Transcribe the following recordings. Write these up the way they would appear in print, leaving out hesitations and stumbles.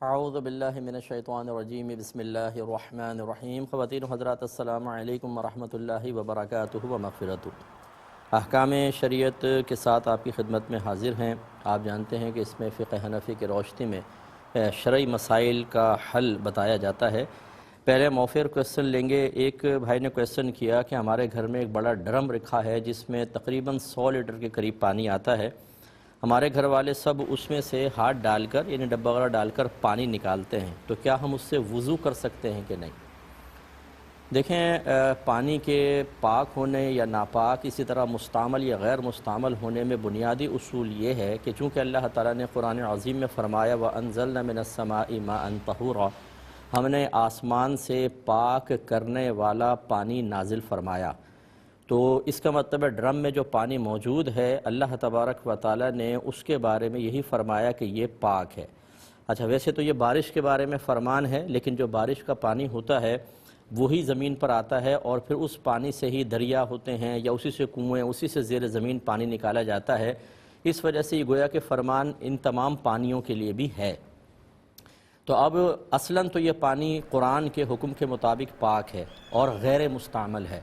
اعوذ باللہ من الشیطان الرجیم بسم اللہ الرحمن الرحیم۔ خواتین و حضرات السلام علیکم ورحمۃ اللہ وبرکاتہ و مغفرتہ۔ احکام شریعت کے ساتھ آپ کی خدمت میں حاضر ہیں۔ آپ جانتے ہیں کہ اس میں فقہ حنفی کی روشنی میں شرعی مسائل کا حل بتایا جاتا ہے۔ پہلے موفر کویسچن لیں گے۔ ایک بھائی نے کویسچن کیا کہ ہمارے گھر میں ایک بڑا ڈرم رکھا ہے جس میں تقریباً 100 لیٹر کے قریب پانی آتا ہے۔ ہمارے گھر والے سب اس میں سے ہاتھ ڈال کر یعنی ڈبہ وغیرہ ڈال کر پانی نکالتے ہیں، تو کیا ہم اس سے وضو کر سکتے ہیں کہ نہیں؟ دیکھیں، پانی کے پاک ہونے یا ناپاک، اسی طرح مستعمل یا غیر مستعمل ہونے میں بنیادی اصول یہ ہے کہ چونکہ اللہ تعالیٰ نے قرآن عظیم میں فرمایا وَأَنزَلْنَا مِنَ السَّمَاءِ مَاءً طَهُورًا، ہم نے آسمان سے پاک کرنے والا پانی نازل فرمایا، تو اس کا مطلب ہے ڈرم میں جو پانی موجود ہے اللہ تبارک و تعالیٰ نے اس کے بارے میں یہی فرمایا کہ یہ پاک ہے۔ اچھا، ویسے تو یہ بارش کے بارے میں فرمان ہے، لیکن جو بارش کا پانی ہوتا ہے وہی زمین پر آتا ہے اور پھر اس پانی سے ہی دریا ہوتے ہیں یا اسی سے کنویں، اسی سے زیر زمین پانی نکالا جاتا ہے۔ اس وجہ سے یہ گویا کہ فرمان ان تمام پانیوں کے لیے بھی ہے۔ تو اب اصلاً تو یہ پانی قرآن کے حکم کے مطابق پاک ہے اور غیر مستعمل ہے۔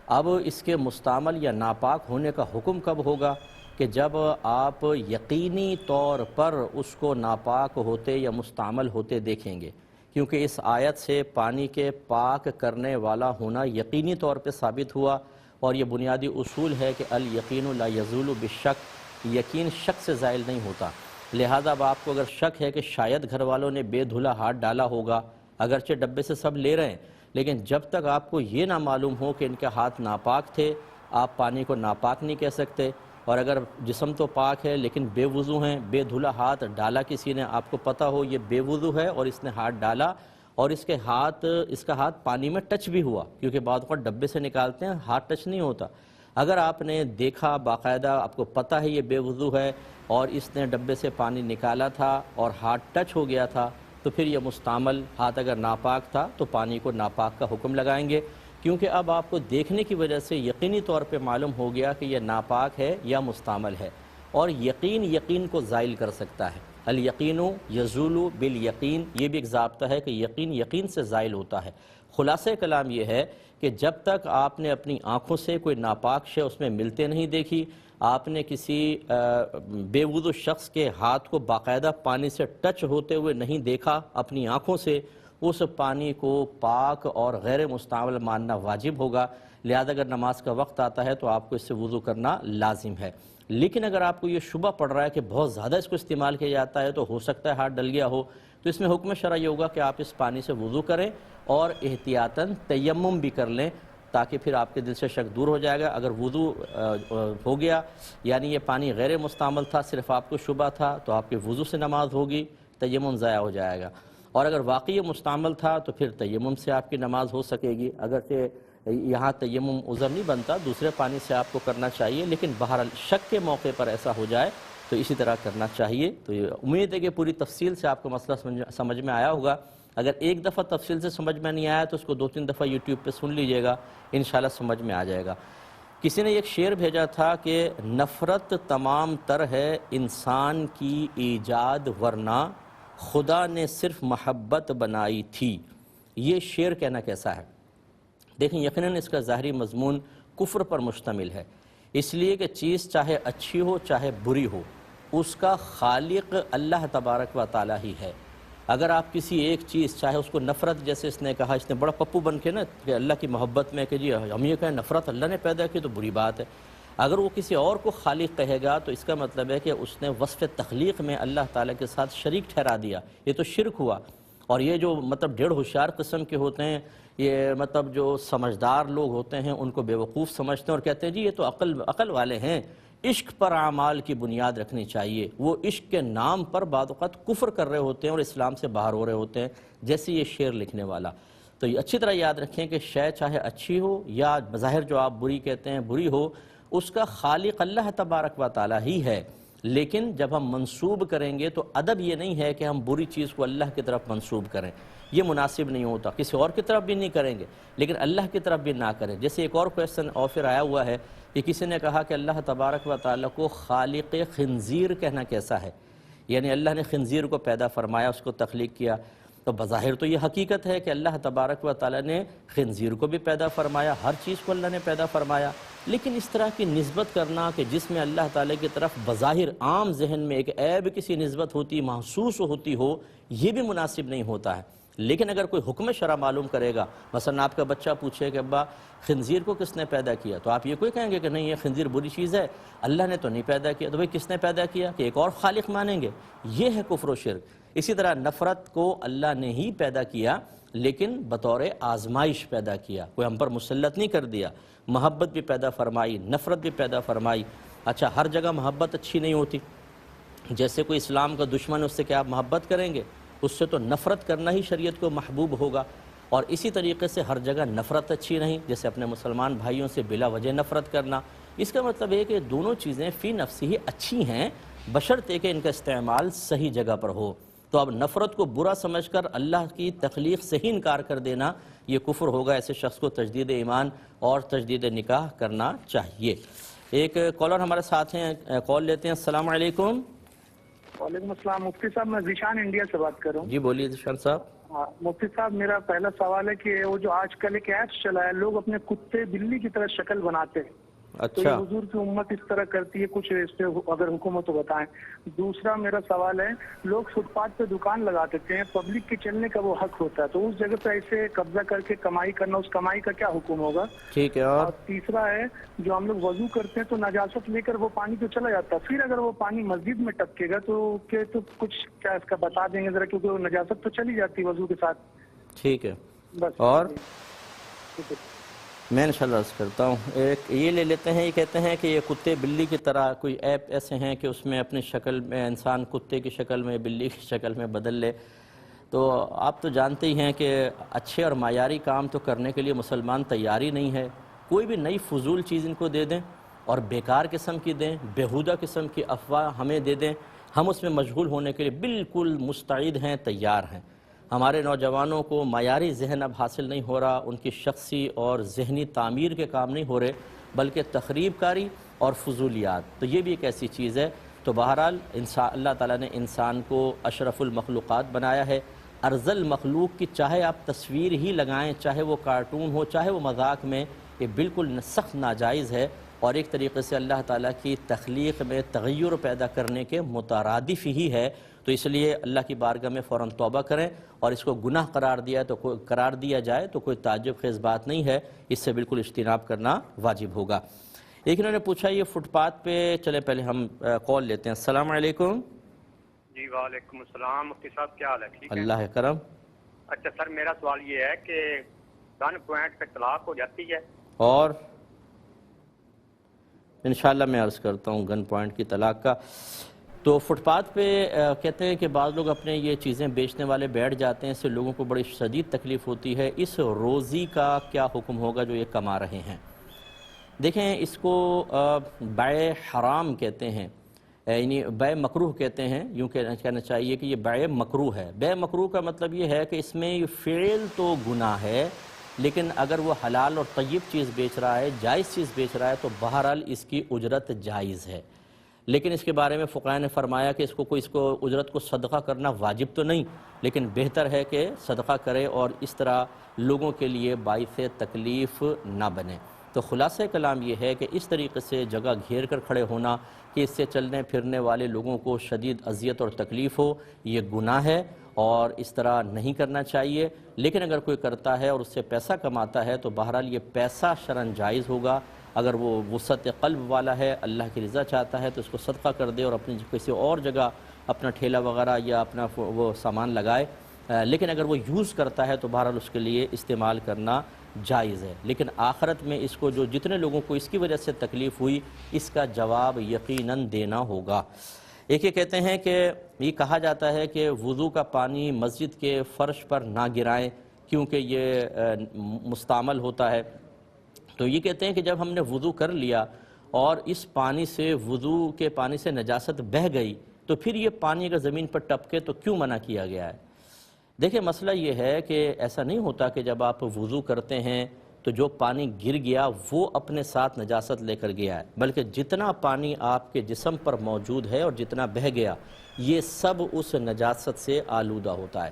اب اس کے مستعمل یا ناپاک ہونے کا حکم کب ہوگا؟ کہ جب آپ یقینی طور پر اس کو ناپاک ہوتے یا مستعمل ہوتے دیکھیں گے، کیونکہ اس آیت سے پانی کے پاک کرنے والا ہونا یقینی طور پہ ثابت ہوا، اور یہ بنیادی اصول ہے کہ الیقین لا یزول بالشک، یقین شک سے زائل نہیں ہوتا۔ لہذا اب آپ کو اگر شک ہے کہ شاید گھر والوں نے بے دھلا ہاتھ ڈالا ہوگا، اگرچہ ڈبے سے سب لے رہے ہیں، لیکن جب تک آپ کو یہ نہ معلوم ہو کہ ان کے ہاتھ ناپاک تھے، آپ پانی کو ناپاک نہیں کہہ سکتے۔ اور اگر جسم تو پاک ہے لیکن بے وضو ہیں، بے دھلا ہاتھ ڈالا کسی نے، آپ کو پتہ ہو یہ بے وضو ہے اور اس نے ہاتھ ڈالا اور اس کا ہاتھ پانی میں ٹچ بھی ہوا، کیونکہ بعض اوقات ڈبے سے نکالتے ہیں ہاتھ ٹچ نہیں ہوتا، اگر آپ نے دیکھا باقاعدہ، آپ کو پتہ ہے یہ بے وضو ہے اور اس نے ڈبے سے پانی نکالا تھا اور ہاتھ ٹچ ہو گیا تھا، تو پھر یہ مستعمل، ہاتھ اگر ناپاک تھا تو پانی کو ناپاک کا حکم لگائیں گے، کیونکہ اب آپ کو دیکھنے کی وجہ سے یقینی طور پہ معلوم ہو گیا کہ یہ ناپاک ہے یا مستعمل ہے، اور یقین کو زائل کر سکتا ہے۔ الیقین یزول بالیقین، یہ بھی ایک ضابطہ ہے کہ یقین سے زائل ہوتا ہے۔ خلاصہ کلام یہ ہے کہ جب تک آپ نے اپنی آنکھوں سے کوئی ناپاک شے اس میں ملتے نہیں دیکھی، آپ نے کسی بے وضو شخص کے ہاتھ کو باقاعدہ پانی سے ٹچ ہوتے ہوئے نہیں دیکھا اپنی آنکھوں سے، اس پانی کو پاک اور غیر مستعمل ماننا واجب ہوگا۔ لہذا اگر نماز کا وقت آتا ہے تو آپ کو اس سے وضو کرنا لازم ہے۔ لیکن اگر آپ کو یہ شبہ پڑ رہا ہے کہ بہت زیادہ اس کو استعمال کیا جاتا ہے تو ہو سکتا ہے ہاتھ ڈل گیا ہو، تو اس میں حکم شرعی یہ ہوگا کہ آپ اس پانی سے وضو کریں اور احتیاطاً تیمم بھی کر لیں، تاکہ پھر آپ کے دل سے شک دور ہو جائے گا۔ اگر وضو ہو گیا یعنی یہ پانی غیر مستعمل تھا، صرف آپ کو شبہ تھا، تو آپ کے وضو سے نماز ہوگی، تیمم ضائع ہو جائے گا، اور اگر واقعی یہ مستعمل تھا تو پھر تیمم سے آپ کی نماز ہو سکے گی۔ اگرچہ یہاں تیمم عذر نہیں بنتا، دوسرے پانی سے آپ کو کرنا چاہیے، لیکن بہرحال شک کے موقع پر ایسا ہو جائے تو اسی طرح کرنا چاہیے۔ تو یہ امید ہے کہ پوری تفصیل سے آپ کو مسئلہ سمجھ میں آیا ہوگا۔ اگر ایک دفعہ تفصیل سے سمجھ میں نہیں آیا تو اس کو 2-3 دفعہ یوٹیوب پہ سن لیجئے گا، انشاءاللہ سمجھ میں آ جائے گا۔ کسی نے ایک شعر بھیجا تھا کہ نفرت تمام تر ہے انسان کی ایجاد، ورنہ خدا نے صرف محبت بنائی تھی۔ یہ شعر کہنا کیسا ہے؟ دیکھیں، یقیناً اس کا ظاہری مضمون کفر پر مشتمل ہے، اس لیے کہ چیز چاہے اچھی ہو چاہے بری ہو، اس کا خالق اللہ تبارک و تعالی ہی ہے۔ اگر آپ کسی ایک چیز، چاہے اس کو نفرت، جیسے اس نے کہا، اس نے بڑا پپو بن کے نا کہ اللہ کی محبت میں کہ جی ہم یہ کہیں نفرت اللہ نے پیدا کی تو بری بات ہے، اگر وہ کسی اور کو خالق کہے گا تو اس کا مطلب ہے کہ اس نے وصف تخلیق میں اللہ تعالیٰ کے ساتھ شریک ٹھہرا دیا، یہ تو شرک ہوا۔ اور یہ جو ڈیڑھ ہوشیار قسم کے ہوتے ہیں، یہ جو سمجھدار لوگ ہوتے ہیں ان کو بیوقوف سمجھتے ہیں اور کہتے ہیں جی یہ تو عقل والے ہیں، عشق پر اعمال کی بنیاد رکھنی چاہیے۔ وہ عشق کے نام پر بعض اوقات کفر کر رہے ہوتے ہیں اور اسلام سے باہر ہو رہے ہوتے ہیں، جیسے یہ شعر لکھنے والا۔ تو یہ اچھی طرح یاد رکھیں کہ شے چاہے اچھی ہو یا بظاہر جو آپ بری کہتے ہیں بری ہو، اس کا خالق اللہ تبارک و تعالی ہی ہے۔ لیکن جب ہم منسوب کریں گے تو ادب یہ نہیں ہے کہ ہم بری چیز کو اللہ کی طرف منسوب کریں، یہ مناسب نہیں ہوتا، کسی اور کی طرف بھی نہیں کریں گے لیکن اللہ کی طرف بھی نہ کریں۔ جیسے ایک اور کویسچن آفر آیا ہوا ہے کہ کسی نے کہا کہ اللہ تبارک و تعالیٰ کو خالق خنزیر کہنا کیسا ہے؟ یعنی اللہ نے خنزیر کو پیدا فرمایا، اس کو تخلیق کیا، تو بظاہر تو یہ حقیقت ہے کہ اللہ تبارک و تعالیٰ نے خنزیر کو بھی پیدا فرمایا، ہر چیز کو اللہ نے پیدا فرمایا، لیکن اس طرح کی نسبت کرنا کہ جس میں اللہ تعالیٰ کی طرف بظاہر عام ذہن میں ایک عیب کسی نسبت ہوتی، محسوس ہوتی ہو، یہ بھی مناسب نہیں ہوتا ہے۔ لیکن اگر کوئی حکم شرع معلوم کرے گا، مثلا آپ کا بچہ پوچھے کہ ابا خنزیر کو کس نے پیدا کیا، تو آپ یہ کوئی کہیں گے کہ نہیں یہ خنزیر بری چیز ہے، اللہ نے تو نہیں پیدا کیا، تو بھئی کس نے پیدا کیا، کہ ایک اور خالق مانیں گے؟ یہ ہے کفر و شرک۔ اسی طرح نفرت کو اللہ نے ہی پیدا کیا، لیکن بطور آزمائش پیدا کیا، کوئی ہم پر مسلط نہیں کر دیا۔ محبت بھی پیدا فرمائی، نفرت بھی پیدا فرمائی۔ اچھا، ہر جگہ محبت اچھی نہیں ہوتی، جیسے کوئی اسلام کا دشمن اس سے کیا آپ محبت کریں گے؟ اس سے تو نفرت کرنا ہی شریعت کو محبوب ہوگا۔ اور اسی طریقے سے ہر جگہ نفرت اچھی نہیں، جیسے اپنے مسلمان بھائیوں سے بلا وجہ نفرت کرنا۔ اس کا مطلب ہے کہ دونوں چیزیں فی نفسی ہی اچھی ہیں، بشرطے کہ ان کا استعمال صحیح جگہ پر ہو۔ تو اب نفرت کو برا سمجھ کر اللہ کی تخلیق سے ہی انکار کر دینا یہ کفر ہوگا۔ ایسے شخص کو تجدید ایمان اور تجدید نکاح کرنا چاہیے۔ ایک کالر ہمارے ساتھ ہیں، کال لیتے ہیں۔ السلام علیکم۔ وعلیکم السلام مفتی صاحب، میں ذیشان انڈیا سے بات کر رہا ہوں۔ جی بولیے ذیشان صاحب۔ مفتی صاحب، میرا پہلا سوال ہے کہ وہ جو آج کل ایک ایپس چلا ہے، لوگ اپنے کتے بلی کی طرح شکل بناتے ہیں، تو یہ حضور کی امت اس طرح کرتی ہے، کچھ اس پہ اگر حکم ہو تو بتائیں۔ دوسرا میرا سوال ہے، لوگ فٹ پاتھ پہ دکان لگا دیتے ہیں، پبلک کے چلنے کا وہ حق ہوتا ہے، تو اس جگہ پہ ایسے قبضہ کر کے کمائی کرنا، اس کمائی کا کیا حکم ہوگا؟ ٹھیک ہے۔ اور تیسرا ہے، جو ہم لوگ وضو کرتے ہیں تو نجاست لے کر وہ پانی تو چلا جاتا ہے، پھر اگر وہ پانی مسجد میں ٹپکے گا تو کچھ کیا اس کا بتا دیں گے ذرا، کیونکہ وہ نجاست تو چلی جاتی ہے وضو کے ساتھ۔ ٹھیک ہے، بس۔ اور میں انشاءاللہ عرض کرتا ہوں۔ ایک یہ لے لیتے ہیں، یہ کہتے ہیں کہ یہ کتے بلی کی طرح کوئی ایپ ایسے ہیں کہ اس میں اپنی شکل میں انسان کتے کی شکل میں، بلی کی شکل میں بدل لے۔ تو آپ تو جانتے ہی ہیں کہ اچھے اور معیاری کام تو کرنے کے لیے مسلمان تیاری نہیں ہے۔ کوئی بھی نئی فضول چیز ان کو دے دیں اور بیکار قسم کی دیں، بیہودہ قسم کی افواہ ہمیں دے دیں، ہم اس میں مشغول ہونے کے لیے بالکل مستعد ہیں، تیار ہیں۔ ہمارے نوجوانوں کو معیاری ذہن اب حاصل نہیں ہو رہا، ان کی شخصی اور ذہنی تعمیر کے کام نہیں ہو رہے، بلکہ تخریب کاری اور فضولیات۔ تو یہ بھی ایک ایسی چیز ہے۔ تو بہرحال اللہ تعالیٰ نے انسان کو اشرف المخلوقات بنایا ہے۔ ارذل مخلوق کی چاہے آپ تصویر ہی لگائیں، چاہے وہ کارٹون ہو، چاہے وہ مذاق میں، یہ بالکل سخت ناجائز ہے، اور ایک طریقے سے اللہ تعالیٰ کی تخلیق میں تغیر پیدا کرنے کے مترادف ہی ہے۔ تو اس لیے اللہ کی بارگاہ میں فوراً توبہ کریں، اور اس کو گناہ قرار دیا جائے تو کوئی تعجب خیز بات نہیں ہے، اس سے بالکل اجتناب کرنا واجب ہوگا۔ ایک انہوں نے پوچھا یہ فٹ پاتھ پہ، چلیں پہلے ہم کال لیتے ہیں۔ السلام علیکم۔ جی وعلیکم السلام، مفتی صاحب کیا حال ہے؟ ٹھیک ہے، اللہ کرم۔ اچھا سر، میرا سوال یہ ہے کہ گن پوائنٹ پہ طلاق ہو جاتی ہے؟ اور انشاءاللہ میں عرض کرتا ہوں گن پوائنٹ کی طلاق کا۔ تو فٹ پاتھ پہ کہتے ہیں کہ بعض لوگ اپنے یہ چیزیں بیچنے والے بیٹھ جاتے ہیں، اس سے لوگوں کو بڑی شدید تکلیف ہوتی ہے۔ اس روزی کا کیا حکم ہوگا جو یہ کما رہے ہیں؟ دیکھیں، اس کو بیع حرام کہتے ہیں، یعنی بیع مکروہ کہتے ہیں، یوں کہنا چاہیے کہ یہ بیع مکروہ ہے۔ بیع مکروہ کا مطلب یہ ہے کہ اس میں یہ فعل تو گناہ ہے، لیکن اگر وہ حلال اور طیب چیز بیچ رہا ہے، جائز چیز بیچ رہا ہے، تو بہرحال اس کی اجرت جائز ہے۔ لیکن اس کے بارے میں فقہاء نے فرمایا کہ اس کو اجرت کو صدقہ کرنا واجب تو نہیں، لیکن بہتر ہے کہ صدقہ کرے اور اس طرح لوگوں کے لیے باعث تکلیف نہ بنے۔ تو خلاصہ کلام یہ ہے کہ اس طریقے سے جگہ گھیر کر کھڑے ہونا کہ اس سے چلنے پھرنے والے لوگوں کو شدید اذیت اور تکلیف ہو، یہ گناہ ہے اور اس طرح نہیں کرنا چاہیے۔ لیکن اگر کوئی کرتا ہے اور اس سے پیسہ کماتا ہے تو بہرحال یہ پیسہ شرعاً جائز ہوگا۔ اگر وہ وسعت قلب والا ہے، اللہ کی رضا چاہتا ہے، تو اس کو صدقہ کر دے اور اپنی کسی اور جگہ اپنا ٹھیلا وغیرہ یا اپنا وہ سامان لگائے۔ لیکن اگر وہ یوز کرتا ہے تو بہرحال اس کے لیے استعمال کرنا جائز ہے۔ لیکن آخرت میں اس کو جتنے لوگوں کو اس کی وجہ سے تکلیف ہوئی، اس کا جواب یقیناً دینا ہوگا۔ ایک یہ کہتے ہیں کہ یہ کہا جاتا ہے کہ وضو کا پانی مسجد کے فرش پر نہ گرائیں کیونکہ یہ مستعمل ہوتا ہے۔ تو یہ کہتے ہیں کہ جب ہم نے وضو کر لیا اور اس پانی سے، وضو کے پانی سے نجاست بہہ گئی، تو پھر یہ پانی اگر زمین پر ٹپکے تو کیوں منع کیا گیا ہے؟ دیکھیں، مسئلہ یہ ہے کہ ایسا نہیں ہوتا کہ جب آپ وضو کرتے ہیں تو جو پانی گر گیا وہ اپنے ساتھ نجاست لے کر گیا ہے، بلکہ جتنا پانی آپ کے جسم پر موجود ہے اور جتنا بہہ گیا یہ سب اس نجاست سے آلودہ ہوتا ہے۔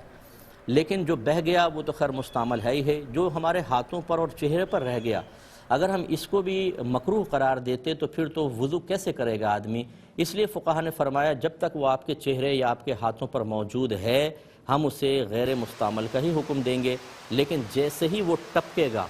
لیکن جو بہہ گیا وہ تو خیر مستعمل ہے ہی ہے، جو ہمارے ہاتھوں پر اور چہرے پر رہ گیا اگر ہم اس کو بھی مکروہ قرار دیتے تو پھر تو وضو کیسے کرے گا آدمی؟ اس لیے فقہا نے فرمایا جب تک وہ آپ کے چہرے یا آپ کے ہاتھوں پر موجود ہے ہم اسے غیر مستعمل کا ہی حکم دیں گے، لیکن جیسے ہی وہ ٹپکے گا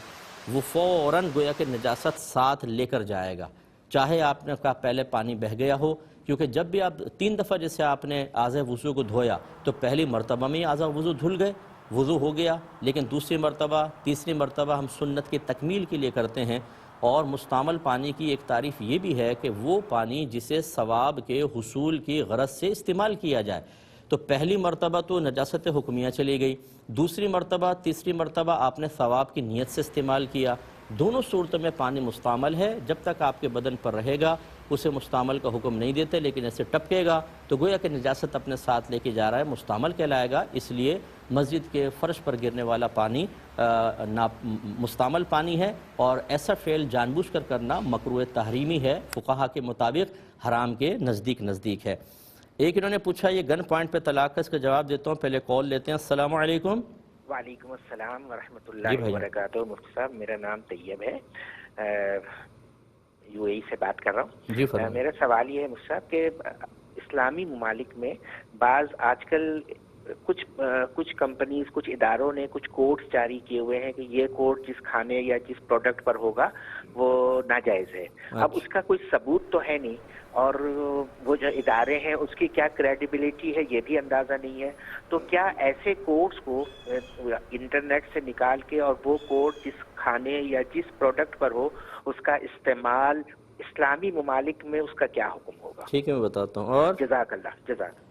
وہ فوراً گویا کہ نجاست ساتھ لے کر جائے گا، چاہے آپ نے کہا پہلے پانی بہہ گیا ہو، کیونکہ جب بھی آپ 3 دفعہ جیسے آپ نے اعضائے وضو کو دھویا تو پہلی مرتبہ میں ہی اعضائے وضو دھل گئے، وضو ہو گیا، لیکن دوسری مرتبہ تیسری مرتبہ ہم سنت کی تکمیل کے لیے کرتے ہیں۔ اور مستعمل پانی کی ایک تعریف یہ بھی ہے کہ وہ پانی جسے ثواب کے حصول کی غرض سے استعمال کیا جائے، تو پہلی مرتبہ تو نجاست حکمیہ چلی گئی، دوسری مرتبہ تیسری مرتبہ آپ نے ثواب کی نیت سے استعمال کیا، دونوں صورتوں میں پانی مستعمل ہے، جب تک آپ کے بدن پر رہے گا اسے مستعمل کا حکم نہیں دیتے، لیکن ایسے ٹپکے گا تو گویا کہ نجاست اپنے ساتھ لے کے جا رہا ہے، مستعمل کہلائے گا۔ اس لیے مسجد کے فرش پر گرنے والا پانی مستعمل پانی ہے، اور ایسا فعل جان بوجھ کر کرنا مکروہ تحریمی ہے، فقہا کے مطابق حرام کے نزدیک ہے۔ ایک انہوں نے پوچھا یہ گن پوائنٹ پہ طلاق کا، اس کا جواب دیتا ہوں، پہلے کال لیتے ہیں۔ السلام علیکم۔ وعلیکم السلام ورحمۃ اللہ وبرکاتہ۔ مفتی صاحب میرا نام طیب ہے، یو اے ای سے بات کر رہا ہوں۔ جی میرا سوال یہ ہے مفتی صاحب کہ اسلامی ممالک میں بعض آج کل کچھ کمپنیز، کچھ اداروں نے کچھ کوڈز جاری کیے ہوئے ہیں کہ یہ کوڈ جس کھانے یا جس پروڈکٹ پر ہوگا وہ ناجائز ہے۔ اب اس کا کوئی ثبوت تو ہے نہیں، اور وہ جو ادارے ہیں اس کی کیا کریڈیبلٹی ہے یہ بھی اندازہ نہیں ہے، تو کیا ایسے کوڈز کو انٹرنیٹ سے نکال کے اور وہ کوڈ جس کھانے یا جس پروڈکٹ پر ہو اس کا استعمال اسلامی ممالک میں اس کا کیا حکم ہوگا؟ ٹھیک ہے میں بتاتا ہوں، اور جزاک اللہ۔ جزاک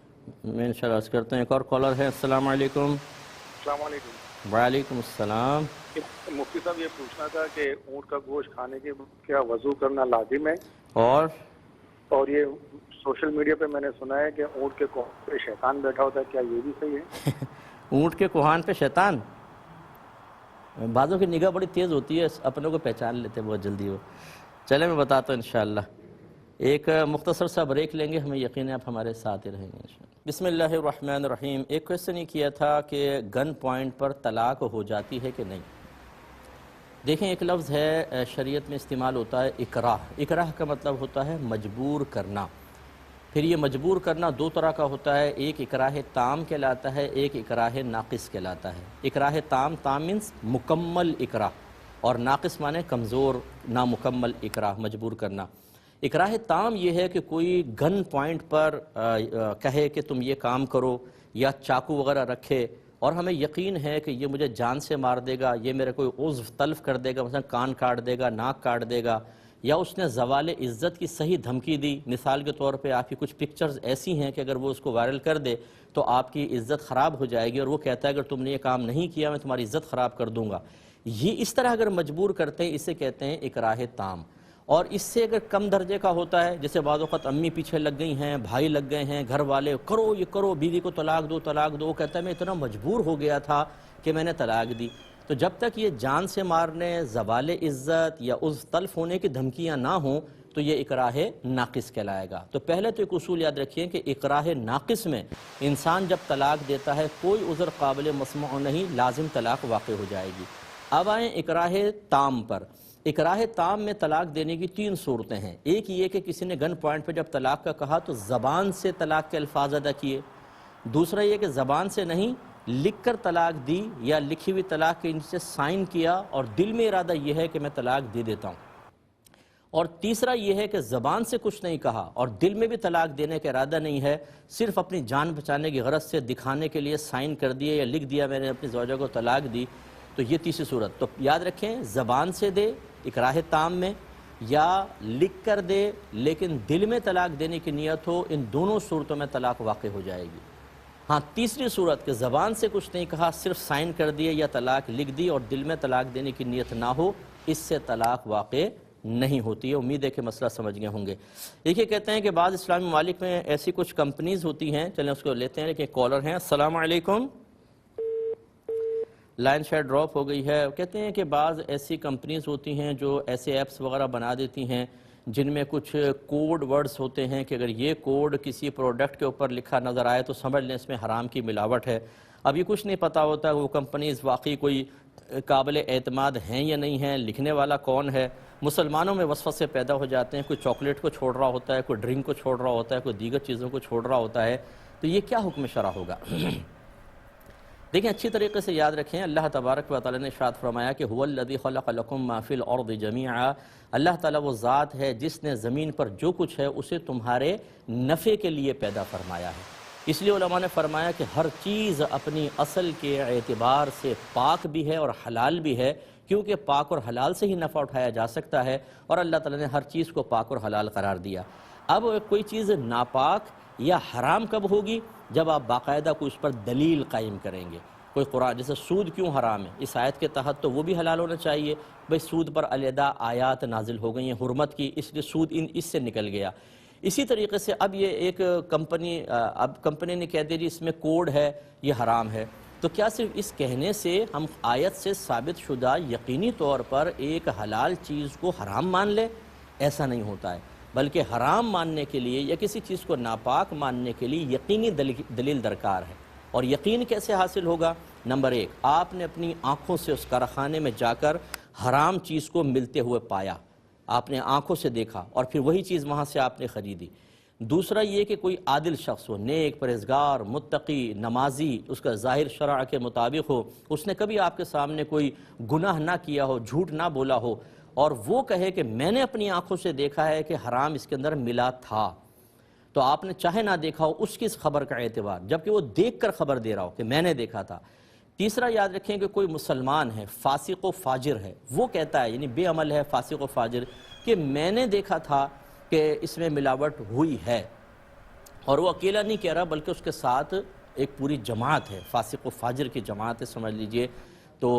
میں انشاءاللہ عرض کرتا ہوں۔ ایک اور کالر ہے۔ السلام علیکم۔ السلام علیکم۔ وعلیکم السلام۔ مفتی صاحب یہ پوچھنا تھا کہ اونٹ کا گوشت کھانے کے کیا وضو کرنا لازم ہے؟ اور یہ سوشل میڈیا پہ میں نے سنا ہے کہ اونٹ کے کوہان پہ شیطان بیٹھا ہوتا ہے، کیا یہ بھی صحیح ہے؟ اونٹ کے کوہان پہ شیطان؟ بعضوں کی نگاہ بڑی تیز ہوتی ہے، اپنوں کو پہچان لیتے بہت جلدی وہ۔ چلے میں بتاتا ہوں انشاءاللہ۔ ایک مختصر سا بریک لیں گے، ہمیں یقین ہے آپ ہمارے ساتھ ہی رہیں گے انشاءاللہ۔ بسم اللہ الرحمن الرحیم۔ ایک کویسچن یہ کیا تھا کہ گن پوائنٹ پر طلاق ہو جاتی ہے کہ نہیں۔ دیکھیں ایک لفظ ہے شریعت میں استعمال ہوتا ہے اکراہ۔ اکراہ کا مطلب ہوتا ہے مجبور کرنا۔ پھر یہ مجبور کرنا 2 طرح کا ہوتا ہے، ایک اکراہ تام کہلاتا ہے، ایک اکراہ ناقص کہلاتا ہے۔ اکراہ تام مینس مکمل اکراہ، اور ناقص مانے کمزور نامکمل اکراہ، مجبور کرنا۔ اکراہ تام یہ ہے کہ کوئی گن پوائنٹ پر کہے کہ تم یہ کام کرو، یا چاقو وغیرہ رکھے اور ہمیں یقین ہے کہ یہ مجھے جان سے مار دے گا، یہ میرے کوئی عضو تلف کر دے گا، مثلا کان کاٹ دے گا، ناک کاٹ دے گا، یا اس نے زوال عزت کی صحیح دھمکی دی۔ مثال کے طور پہ آپ کی کچھ پکچرز ایسی ہیں کہ اگر وہ اس کو وائرل کر دے تو آپ کی عزت خراب ہو جائے گی، اور وہ کہتا ہے اگر تم نے یہ کام نہیں کیا میں تمہاری عزت خراب کر دوں گا۔ یہ اس طرح اگر مجبور کرتے ہیں اسے کہتے ہیں اکراہ تام۔ اور اس سے اگر کم درجے کا ہوتا ہے، جیسے بعض اوقات امی پیچھے لگ گئی ہیں، بھائی لگ گئے ہیں، گھر والے کرو یہ کرو، بیوی کو طلاق دو طلاق دو، وہ کہتا ہے میں اتنا مجبور ہو گیا تھا کہ میں نے طلاق دی۔ تو جب تک یہ جان سے مارنے، زوال عزت یا عضو تلف ہونے کی دھمکیاں نہ ہوں تو یہ اکراہ ناقص کہلائے گا۔ تو پہلے تو ایک اصول یاد رکھیے کہ اکراہ ناقص میں انسان جب طلاق دیتا ہے کوئی عذر قابل مسموع نہیں، لازم طلاق واقع ہو جائے گی۔ اب آئیں اکراہ تام پر۔ اکراہ تام میں طلاق دینے کی 3 صورتیں ہیں۔ ایک یہ کہ کسی نے گن پوائنٹ پہ جب طلاق کا کہا تو زبان سے طلاق کے الفاظ ادا کیے، دوسرا یہ کہ زبان سے نہیں لکھ کر طلاق دی، یا لکھی ہوئی طلاق کے نیچے سائن کیا اور دل میں ارادہ یہ ہے کہ میں طلاق دے دیتا ہوں، اور تیسرا یہ ہے کہ زبان سے کچھ نہیں کہا اور دل میں بھی طلاق دینے کا ارادہ نہیں ہے، صرف اپنی جان بچانے کی غرض سے دکھانے کے لیے سائن کر دیے یا لکھ دیا میں نے اپنی زوجہ کو طلاق دی، تو یہ تیسری صورت۔ تو یاد رکھیں زبان سے دے اکراہ تام میں، یا لکھ کر دے لیکن دل میں طلاق دینے کی نیت ہو، ان دونوں صورتوں میں طلاق واقع ہو جائے گی۔ ہاں تیسری صورت کہ زبان سے کچھ نہیں کہا، صرف سائن کر دیے یا طلاق لکھ دی اور دل میں طلاق دینے کی نیت نہ ہو، اس سے طلاق واقع نہیں ہوتی ہے۔ امید ہے کہ مسئلہ سمجھ گئے ہوں گے۔ ایک یہ کہتے ہیں کہ بعض اسلامی ممالک میں ایسی کچھ کمپنیز ہوتی ہیں، چلیں اس کو لیتے ہیں، لیکن کالر ہیں۔ السلام علیکم۔ لائن شاید ڈراپ ہو گئی ہے. کہتے ہیں کہ بعض ایسی کمپنیز ہوتی ہیں جو ایسے ایپس وغیرہ بنا دیتی ہیں جن میں کچھ کوڈ ورڈز ہوتے ہیں کہ اگر یہ کوڈ کسی پروڈکٹ کے اوپر لکھا نظر آئے تو سمجھ لیں اس میں حرام کی ملاوٹ ہے. اب یہ کچھ نہیں پتہ ہوتا وہ کمپنیز واقعی کوئی قابل اعتماد ہیں یا نہیں ہیں، لکھنے والا کون ہے. مسلمانوں میں وسوسے پیدا ہو جاتے ہیں، کوئی چاکلیٹ کو چھوڑ رہا ہوتا ہے، کوئی ڈرنک کو چھوڑ رہا ہوتا ہے، کوئی دیگر چیزوں کو چھوڑ رہا ہوتا ہے. تو یہ کیا حکم شرع ہوگا؟ دیکھیں اچھی طریقے سے یاد رکھیں، اللہ تبارک و تعالی نے ارشاد فرمایا کہ هو الذی خلق لکم ما فی الارض جمیعا. اللہ تعالیٰ وہ ذات ہے جس نے زمین پر جو کچھ ہے اسے تمہارے نفع کے لیے پیدا فرمایا ہے. اس لیے علماء نے فرمایا کہ ہر چیز اپنی اصل کے اعتبار سے پاک بھی ہے اور حلال بھی ہے، کیونکہ پاک اور حلال سے ہی نفع اٹھایا جا سکتا ہے، اور اللہ تعالیٰ نے ہر چیز کو پاک اور حلال قرار دیا. اب کوئی چیز ناپاک یا حرام کب ہوگی؟ جب آپ باقاعدہ کوئی اس پر دلیل قائم کریں گے. کوئی قرآن جیسے سود کیوں حرام ہے، اس آیت کے تحت تو وہ بھی حلال ہونا چاہیے. بھئی سود پر علیحدہ آیات نازل ہو گئی ہیں حرمت کی، اس لیے سود اس سے نکل گیا. اسی طریقے سے اب یہ ایک کمپنی نے کہہ دیا جی اس میں کوڈ ہے یہ حرام ہے، تو کیا صرف اس کہنے سے ہم آیت سے ثابت شدہ یقینی طور پر ایک حلال چیز کو حرام مان لیں؟ ایسا نہیں ہوتا ہے، بلکہ حرام ماننے کے لیے یا کسی چیز کو ناپاک ماننے کے لیے یقینی دلیل درکار ہے. اور یقین کیسے حاصل ہوگا؟ نمبر 1، آپ نے اپنی آنکھوں سے اس کارخانے میں جا کر حرام چیز کو ملتے ہوئے پایا، آپ نے آنکھوں سے دیکھا اور پھر وہی چیز وہاں سے آپ نے خریدی. دوسرا یہ کہ کوئی عادل شخص ہو، نیک، پرہیزگار، متقی، نمازی، اس کا ظاہر شرع کے مطابق ہو، اس نے کبھی آپ کے سامنے کوئی گناہ نہ کیا ہو، جھوٹ نہ بولا ہو، اور وہ کہے کہ میں نے اپنی آنکھوں سے دیکھا ہے کہ حرام اس کے اندر ملا تھا. تو آپ نے چاہے نہ دیکھا ہو اس کی اس خبر کا اعتبار، جبکہ وہ دیکھ کر خبر دے رہا ہو کہ میں نے دیکھا تھا. تیسرا یاد رکھیں کہ کوئی مسلمان ہے، فاسق و فاجر ہے، وہ کہتا ہے یعنی بے عمل ہے، فاسق و فاجر، کہ میں نے دیکھا تھا کہ اس میں ملاوٹ ہوئی ہے. اور وہ اکیلا نہیں کہہ رہا بلکہ اس کے ساتھ ایک پوری جماعت ہے، فاسق و فاجر کی جماعت ہے سمجھ لیجئے، تو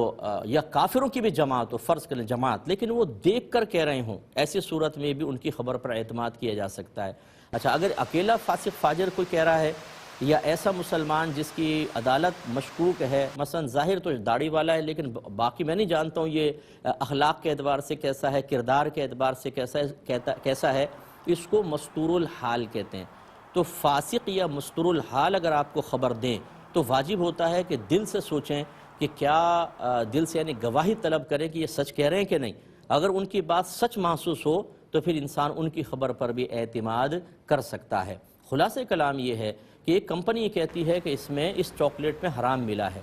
یا کافروں کی بھی جماعت ہو، فرض کریں جماعت، لیکن وہ دیکھ کر کہہ رہے ہوں، ایسی صورت میں بھی ان کی خبر پر اعتماد کیا جا سکتا ہے. اچھا اگر اکیلا فاسق فاجر کوئی کہہ رہا ہے، یا ایسا مسلمان جس کی عدالت مشکوک ہے، مثلا ظاہر تو داڑھی والا ہے لیکن باقی میں نہیں جانتا ہوں یہ اخلاق کے اعتبار سے کیسا ہے، کردار کے اعتبار سے کیسا ہے، اس کو مستور الحال کہتے ہیں. تو فاسق یا مستور الحال اگر آپ کو خبر دیں تو واجب ہوتا ہے کہ دل سے سوچیں کہ کیا دل سے یعنی گواہی طلب کریں کہ یہ سچ کہہ رہے ہیں کہ نہیں. اگر ان کی بات سچ محسوس ہو تو پھر انسان ان کی خبر پر بھی اعتماد کر سکتا ہے. خلاصہ کلام یہ ہے کہ ایک کمپنی یہ کہتی ہے کہ اس میں اس چاکلیٹ میں حرام ملا ہے،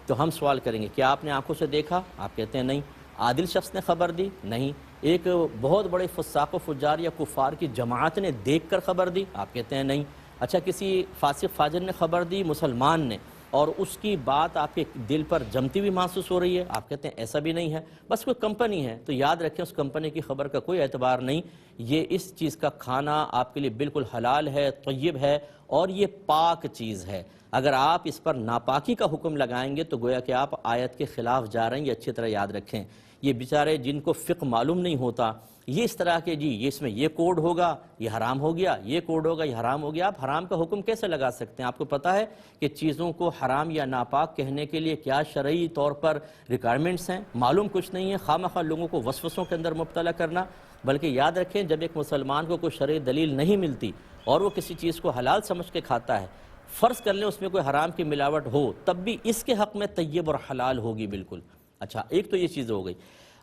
تو ہم سوال کریں گے کیا آپ نے آنکھوں سے دیکھا؟ آپ کہتے ہیں نہیں. عادل شخص نے خبر دی؟ نہیں. ایک بہت بڑے فساق و فجار یا کفار کی جماعت نے دیکھ کر خبر دی؟ آپ کہتے ہیں نہیں. اچھا کسی فاسق فاجر نے خبر دی، مسلمان نے، اور اس کی بات آپ کے دل پر جمتی بھی محسوس ہو رہی ہے؟ آپ کہتے ہیں ایسا بھی نہیں ہے، بس کوئی کمپنی ہے. تو یاد رکھیں اس کمپنی کی خبر کا کوئی اعتبار نہیں. یہ اس چیز کا کھانا آپ کے لیے بالکل حلال ہے، طیب ہے، اور یہ پاک چیز ہے. اگر آپ اس پر ناپاکی کا حکم لگائیں گے تو گویا کہ آپ آیت کے خلاف جا رہے ہیں. یہ اچھی طرح یاد رکھیں. یہ بیچارے جن کو فقہ معلوم نہیں ہوتا، یہ اس طرح کے جی یہ اس میں یہ کوڈ ہوگا یہ حرام ہو گیا، یہ کوڈ ہوگا یہ حرام ہو گیا. آپ حرام کا حکم کیسے لگا سکتے ہیں؟ آپ کو پتہ ہے کہ چیزوں کو حرام یا ناپاک کہنے کے لیے کیا شرعی طور پر ریکوائرمنٹس ہیں؟ معلوم کچھ نہیں ہے. خواہ مخواہ لوگوں کو وسوسوں کے اندر مبتلا کرنا. بلکہ یاد رکھیں جب ایک مسلمان کو کوئی شرعی دلیل نہیں ملتی اور وہ کسی چیز کو حلال سمجھ کے کھاتا ہے، فرض کر لیں اس میں کوئی حرام کی ملاوٹ ہو، تب بھی اس کے حق میں طیب اور حلال ہوگی بالکل. اچھا ایک تو یہ چیز ہو گئی.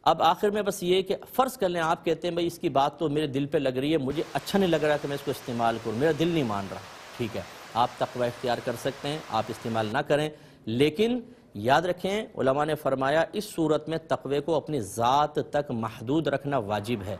اب آخر میں بس یہ کہ فرض کر لیں آپ کہتے ہیں بھئی اس کی بات تو میرے دل پہ لگ رہی ہے، مجھے اچھا نہیں لگ رہا کہ میں اس کو استعمال کروں، میرا دل نہیں مان رہا. ٹھیک ہے، آپ تقوی اختیار کر سکتے ہیں، آپ استعمال نہ کریں. لیکن یاد رکھیں علماء نے فرمایا اس صورت میں تقوی کو اپنی ذات تک محدود رکھنا واجب ہے.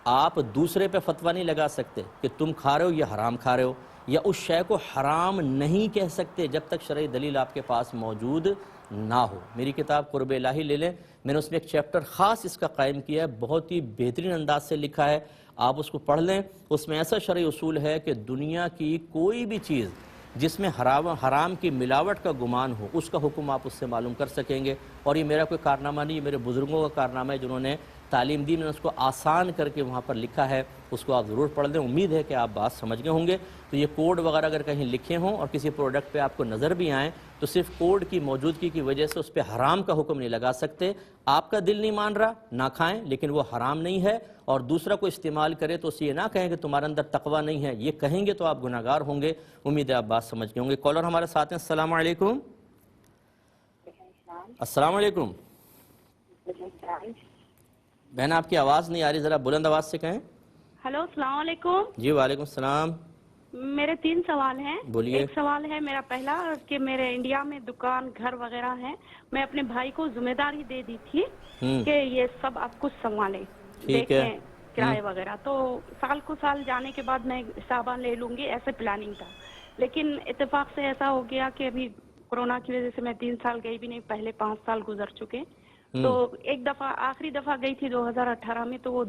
آپ دوسرے پہ فتویٰ نہیں لگا سکتے کہ تم کھا رہے ہو یا حرام کھا رہے ہو، یا اس شے کو حرام نہیں کہہ سکتے جب تک شرعی دلیل آپ کے پاس موجود نہ ہو. میری کتاب قرب الہی لے لیں، میں نے اس میں ایک چیپٹر خاص اس کا قائم کیا ہے، بہت ہی بہترین انداز سے لکھا ہے. آپ اس کو پڑھ لیں. اس میں ایسا شرعی اصول ہے کہ دنیا کی کوئی بھی چیز جس میں حرام کی ملاوٹ کا گمان ہو اس کا حکم آپ اس سے معلوم کر سکیں گے. اور یہ میرا کوئی کارنامہ نہیں، یہ میرے بزرگوں کا کارنامہ ہے جنہوں نے تعلیم دی میں نے اس کو آسان کر کے وہاں پر لکھا ہے، اس کو آپ ضرور پڑھ لیں۔ امید ہے کہ آپ بات سمجھ گئے ہوں گے۔ تو یہ کوڈ وغیرہ اگر کہیں لکھے ہوں اور کسی پروڈکٹ پہ آپ کو نظر بھی آئیں تو صرف کوڈ کی موجودگی کی وجہ سے اس پہ حرام کا حکم نہیں لگا سکتے۔ آپ کا دل نہیں مان رہا، نہ کھائیں، لیکن وہ حرام نہیں ہے، اور دوسرا کو استعمال کرے تو اسے یہ نہ کہیں کہ تمہارے اندر تقوی نہیں ہے، یہ کہیں گے تو آپ گناہگار ہوں گے۔ امید ہے آپ بات سمجھ گئے ہوں گے۔ کالر ہمارے ساتھ ہیں۔ السلام علیکم۔ السلام علیکم بہن، آپ کی آواز نہیں آ رہی، ذرا بلند آواز سے کہیں۔ ہلو، السلام علیکم۔ جی وعلیکم السلام۔ میرے 3 سوال ہیں۔ بولیے۔ ایک سوال ہے میرا پہلا کہ میرے انڈیا میں دکان گھر وغیرہ ہے، میں اپنے بھائی کو ذمہ داری دے دی تھی کہ یہ سب آپ کچھ سنبھالیں، دیکھیں کرائے وغیرہ، تو سال کو سال جانے کے بعد میں حسابہ لے لوں گی، ایسے پلاننگ تھا۔ لیکن اتفاق سے ایسا ہو گیا کہ ابھی کورونا کی وجہ سے میں 3 سال گئی بھی نہیں، پہلے 5 سال گزر چکے۔ تو ایک دفعہ آخری دفعہ گئی تھی 2018 میں، تو وہ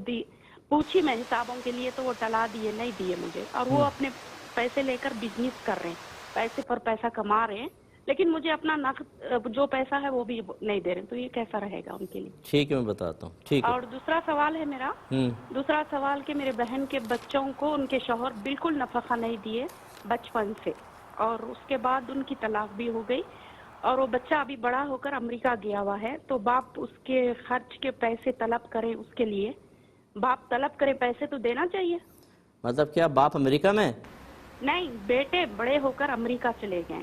پوچھی میں حسابوں کے لیے، تو وہ ٹلا دیے، نہیں دیے مجھے، اور وہ اپنے پیسے لے کر بزنس کر رہے ہیں، پیسے پر پیسہ کما رہے ہیں، لیکن مجھے اپنا نقد جو پیسہ ہے وہ بھی نہیں دے رہے، تو یہ کیسا رہے گا ان کے لیے؟ ٹھیک ہے، میں بتاتا ہوں۔ ٹھیک ہے۔ اور دوسرا سوال ہے میرا، دوسرا سوال کہ میرے بہن کے بچوں کو ان کے شوہر بالکل نفقہ نہیں دیے بچپن سے، اور اس کے بعد ان کی طلاق بھی ہو گئی، اور وہ بچہ ابھی بڑا ہو کر امریکہ گیا ہوا ہے، تو باپ اس کے خرچ کے پیسے طلب کرے، اس کے لیے باپ طلب کرے پیسے تو دینا چاہیے۔ مطلب کیا باپ امریکہ میں؟ نہیں، بیٹے بڑے ہو کر امریکہ چلے گئے،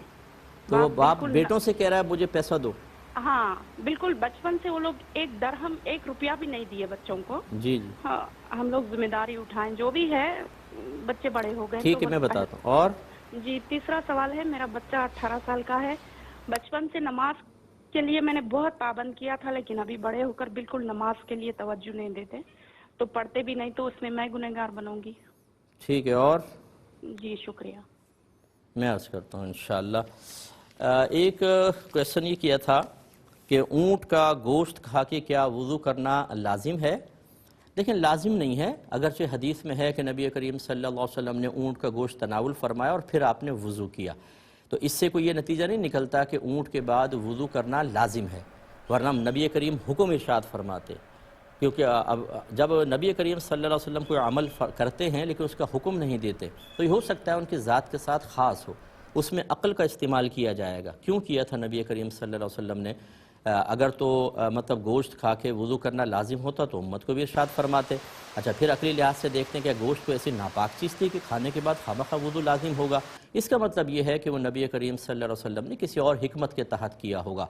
تو باپ بیٹوں سے کہہ رہا ہے مجھے پیسہ دو؟ ہاں بالکل، بچپن سے وہ لوگ 1 درہم 1 روپیہ بھی نہیں دیے بچوں کو۔ جی جی، ہاں، ہم لوگ ذمہ داری اٹھائیں، جو بھی ہے، بچے بڑے ہو گئے۔ ٹھیک ہے، میں بتاتا ہوں۔ اور جی، تیسرا سوال ہے، میرا بچہ 18 سال کا ہے، بچپن سے نماز کے لیے میں نے بہت پابند کیا تھا، لیکن ابھی بڑے ہو کر بالکل نماز کے لیے توجہ نہیں دیتے، تو پڑھتے بھی نہیں، تو اس میں گنہگار بنوں گی۔ ٹھیک ہے، اور جی شکریہ۔ میں عرض کرتا ہوں انشاءاللہ۔ ایک کویسچن یہ کیا تھا کہ اونٹ کا گوشت کھا کے کیا وضو کرنا لازم ہے؟ دیکھیں، لازم نہیں ہے، اگرچہ حدیث میں ہے کہ نبی کریم صلی اللہ علیہ وسلم نے اونٹ کا گوشت تناول فرمایا اور پھر آپ نے وضو کیا، تو اس سے کوئی یہ نتیجہ نہیں نکلتا کہ اونٹ کے بعد وضو کرنا لازم ہے، ورنہ نبی کریم حکم ارشاد فرماتے، کیونکہ جب نبی کریم صلی اللہ علیہ وسلم کوئی عمل کرتے ہیں لیکن اس کا حکم نہیں دیتے، تو یہ ہو سکتا ہے ان کی ذات کے ساتھ خاص ہو، اس میں عقل کا استعمال کیا جائے گا۔ کیوں کیا تھا نبی کریم صلی اللہ علیہ وسلم نے؟ اگر تو مطلب گوشت کھا کے وضو کرنا لازم ہوتا تو امت کو بھی ارشاد فرماتے۔ اچھا، پھر عقلی لحاظ سے دیکھتے ہیں کہ گوشت کو ایسی ناپاک چیز تھی کہ کھانے کے بعد خامخواہ وضو لازم ہوگا، اس کا مطلب یہ ہے کہ وہ نبی کریم صلی اللہ علیہ وسلم نے کسی اور حکمت کے تحت کیا ہوگا۔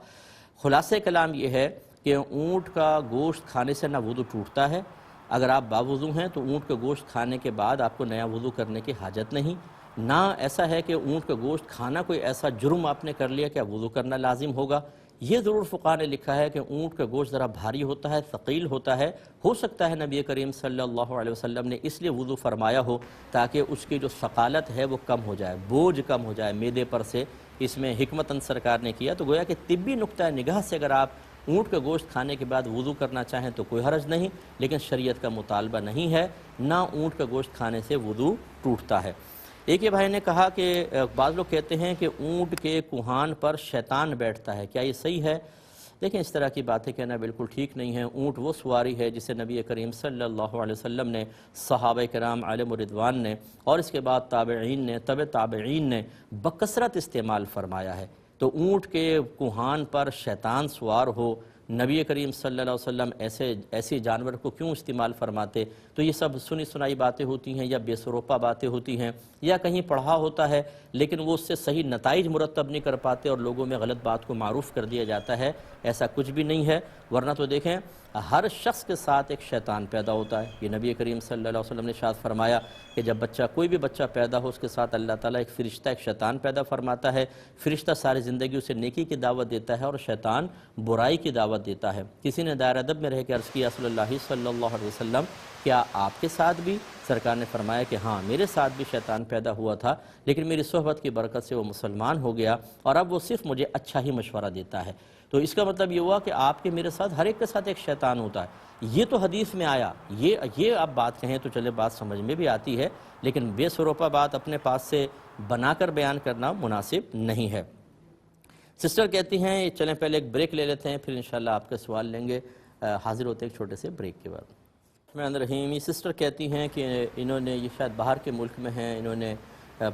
خلاصہ کلام یہ ہے کہ اونٹ کا گوشت کھانے سے نہ وضو ٹوٹتا ہے، اگر آپ باوضو ہیں تو اونٹ کا گوشت کھانے کے بعد آپ کو نیا وضو کرنے کی حاجت نہیں، نہ ایسا ہے کہ اونٹ کا گوشت کھانا کوئی ایسا جرم آپ نے کر لیا کہ وضو کرنا لازم ہوگا۔ یہ ضرور فقہاء نے لکھا ہے کہ اونٹ کا گوشت ذرا بھاری ہوتا ہے، ثقیل ہوتا ہے، ہو سکتا ہے نبی کریم صلی اللہ علیہ وسلم نے اس لیے وضو فرمایا ہو تاکہ اس کی جو ثقالت ہے وہ کم ہو جائے، بوجھ کم ہو جائے معدے پر سے، اس میں حکمتاً سرکار نے کیا۔ تو گویا کہ طبی نقطہ نگاہ سے اگر آپ اونٹ کا گوشت کھانے کے بعد وضو کرنا چاہیں تو کوئی حرج نہیں، لیکن شریعت کا مطالبہ نہیں ہے، نہ اونٹ کا گوشت کھانے سے وضو ٹوٹتا ہے۔ ایک یہ بھائی نے کہا کہ بعض لوگ کہتے ہیں کہ اونٹ کے کوہان پر شیطان بیٹھتا ہے، کیا یہ صحیح ہے؟ دیکھیں، اس طرح کی باتیں کہنا بالکل ٹھیک نہیں ہے۔ اونٹ وہ سواری ہے جسے نبی کریم صلی اللہ علیہ وسلم نے، صحابہ کرام علیہم رضوان نے، اور اس کے بعد تابعین نے، تابعین نے بکثرت استعمال فرمایا ہے۔ تو اونٹ کے کوہان پر شیطان سوار ہو، نبی کریم صلی اللہ علیہ وسلم ایسے جانور کو کیوں استعمال فرماتے؟ تو یہ سب سنی سنائی باتیں ہوتی ہیں یا بے سروپا باتیں ہوتی ہیں، یا کہیں پڑھا ہوتا ہے لیکن وہ اس سے صحیح نتائج مرتب نہیں کر پاتے اور لوگوں میں غلط بات کو معروف کر دیا جاتا ہے۔ ایسا کچھ بھی نہیں ہے، ورنہ تو دیکھیں ہر شخص کے ساتھ ایک شیطان پیدا ہوتا ہے۔ یہ نبی کریم صلی اللہ علیہ وسلم نے ارشاد فرمایا کہ جب کوئی بھی بچہ پیدا ہو، اس کے ساتھ اللہ تعالیٰ ایک فرشتہ، ایک شیطان پیدا فرماتا ہے۔ فرشتہ ساری زندگی اسے نیکی کی دعوت دیتا ہے اور شیطان برائی کی دعوت دیتا ہے۔ کسی نے دائرہ ادب میں رہ کے عرض کیا رسول اللہ صلی اللہ علیہ وسلم، کیا آپ کے ساتھ بھی؟ سرکار نے فرمایا کہ ہاں، میرے ساتھ بھی شیطان پیدا ہوا تھا، لیکن میری صحبت کی برکت سے وہ مسلمان ہو گیا اور اب وہ صرف مجھے اچھا ہی مشورہ دیتا ہے۔ تو اس کا مطلب یہ ہوا کہ آپ کے میرے ساتھ ہر ایک کے ساتھ ایک شیطان ہوتا ہے۔ یہ تو حدیث میں آیا، یہ آپ بات کہیں تو چلے بات سمجھ میں بھی آتی ہے، لیکن بے سروپا بات اپنے پاس سے بنا کر بیان کرنا مناسب نہیں ہے۔ سسٹر کہتی ہیں، چلیں پہلے ایک بریک لے لیتے ہیں، پھر انشاءاللہ آپ کا سوال لیں گے۔ حاضر ہوتے ہیں ایک چھوٹے سے بریک کے بعد۔ الرحمن الرحیم، یہ سسٹر کہتی ہیں کہ انہوں نے، یہ شاید باہر کے ملک میں ہیں، انہوں نے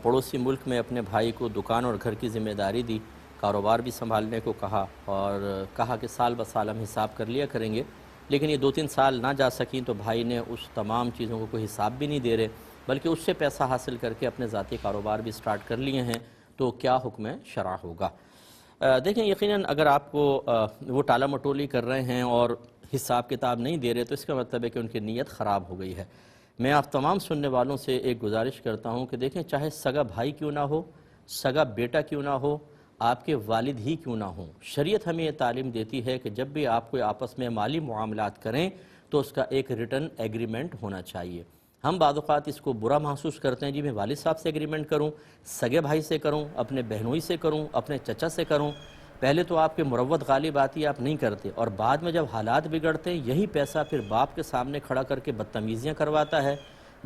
پڑوسی ملک میں اپنے بھائی کو دکان اور گھر کی ذمہ داری دی، کاروبار بھی سنبھالنے کو کہا، اور کہا کہ سال بہ سال ہم حساب کر لیا کریں گے، لیکن یہ 2-3 سال نہ جا سکیں تو بھائی نے اس تمام چیزوں کو کوئی حساب بھی نہیں دے رہے، بلکہ اس سے پیسہ حاصل کر کے اپنے ذاتی کاروبار بھی سٹارٹ کر لیے ہیں، تو کیا حکم شرع ہوگا؟ دیکھیں، یقیناً اگر آپ کو وہ ٹالا مٹولی کر رہے ہیں اور حساب کتاب نہیں دے رہے تو اس کا مطلب ہے کہ ان کی نیت خراب ہو گئی ہے۔ میں آپ تمام سننے والوں سے ایک گزارش کرتا ہوں کہ دیکھیں، چاہے سگا بھائی کیوں نہ ہو، سگا بیٹا کیوں نہ ہو، آپ کے والد ہی کیوں نہ ہوں، شریعت ہمیں یہ تعلیم دیتی ہے کہ جب بھی آپ کوئی آپس میں مالی معاملات کریں تو اس کا ایک ریٹن ایگریمنٹ ہونا چاہیے۔ ہم بعض اوقات اس کو برا محسوس کرتے ہیں، جی میں والد صاحب سے ایگریمنٹ کروں، سگے بھائی سے کروں، اپنے بہنوئی سے کروں، اپنے چچا سے کروں۔ پہلے تو آپ کے مروت غالب آتی آپ نہیں کرتے، اور بعد میں جب حالات بگڑتے ہیں یہی پیسہ پھر باپ کے سامنے کھڑا کر کے بدتمیزیاں کرواتا ہے،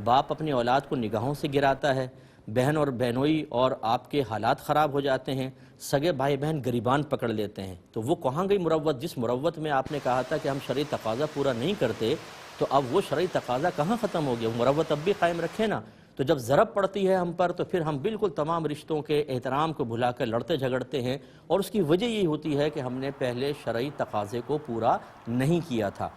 باپ اپنی اولاد کو نگاہوں سے گراتا ہے، بہن اور بہنوئی اور آپ کے حالات خراب ہو جاتے ہیں، سگے بھائی بہن گریبان پکڑ لیتے ہیں۔ تو وہ کہاں گئی مروت؟ جس مروت میں آپ نے کہا تھا کہ ہم شرعی تقاضا پورا نہیں کرتے، تو اب وہ شرعی تقاضا کہاں ختم ہو گیا؟ وہ مروت اب بھی قائم رکھے نا۔ تو جب ضرب پڑتی ہے ہم پر تو پھر ہم بالکل تمام رشتوں کے احترام کو بھلا کر لڑتے جھگڑتے ہیں، اور اس کی وجہ یہی ہوتی ہے کہ ہم نے پہلے شرعی تقاضے کو پورا نہیں کیا تھا۔